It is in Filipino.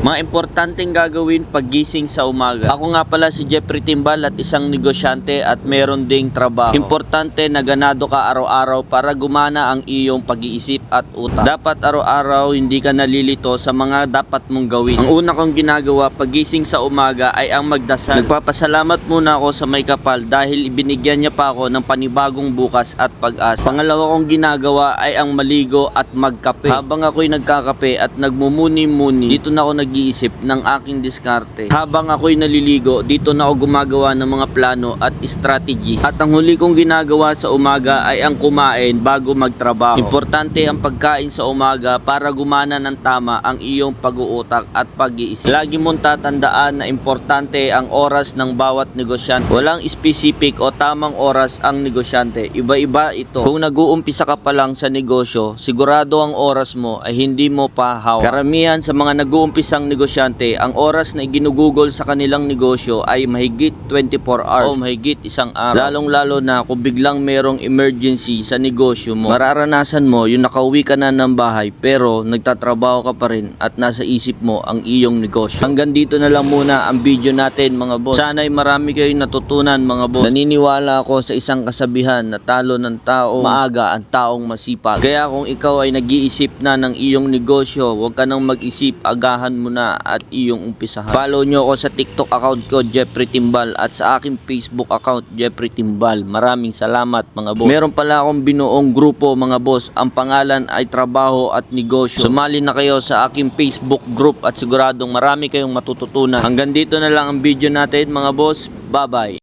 Mga importanteng gagawin paggising sa umaga. Ako nga pala si Jeffrey Timbal at isang negosyante at meron ding trabaho. Importante na ganado ka araw-araw para gumana ang iyong pag-iisip at utak. Dapat araw-araw hindi ka nalilito sa mga dapat mong gawin. Ang una kong ginagawa paggising sa umaga ay ang magdasal. Nagpapasalamat muna ako sa may kapal dahil ibinigyan niya pa ako ng panibagong bukas at pag-asa. Pangalawa kong ginagawa ay ang maligo at magkape. Habang ako'y nagkakape at nagmumuni-muni, dito na ako nag-iisip ng aking diskarte. Habang ako'y naliligo, dito na ako gumagawa ng mga plano at strategies. At ang huli kong ginagawa sa umaga ay ang kumain bago magtrabaho. Importante ang pagkain sa umaga para gumana ng tama ang iyong pag-uutak at pag-iisip. Lagi mong tatandaan na importante ang oras ng bawat negosyante. Walang specific o tamang oras ang negosyante. Iba-iba ito. Kung nag-uumpisa ka pa lang sa negosyo, sigurado ang oras mo ay hindi mo pa hawak. Karamihan sa mga nag-uumpisang negosyante, ang oras na iginugugol sa kanilang negosyo ay mahigit 24 hours o mahigit isang araw. Lalong-lalo na kung biglang merong emergency sa negosyo mo. Mararanasan mo yung nakauwi ka na ng bahay pero nagtatrabaho ka pa rin at nasa isip mo ang iyong negosyo. Hanggang dito na lang muna ang video natin mga boss. Sana'y marami kayong natutunan mga boss. Naniniwala ako sa isang kasabihan na talo ng tao maaga ang taong masipag. Kaya kung ikaw ay nag-iisip na ng iyong negosyo, huwag ka nang mag-isip, agahan mo na at iyong umpisahan. Follow nyo ako sa TikTok account ko, Jeffrey Timbal, at sa aking Facebook account, Jeffrey Timbal. Maraming salamat mga boss. Meron pala akong binuong grupo mga boss. Ang pangalan ay Trabaho at Negosyo. Sumali na kayo sa aking Facebook group at siguradong marami kayong matututunan. Hanggang dito na lang ang video natin mga boss. Bye bye.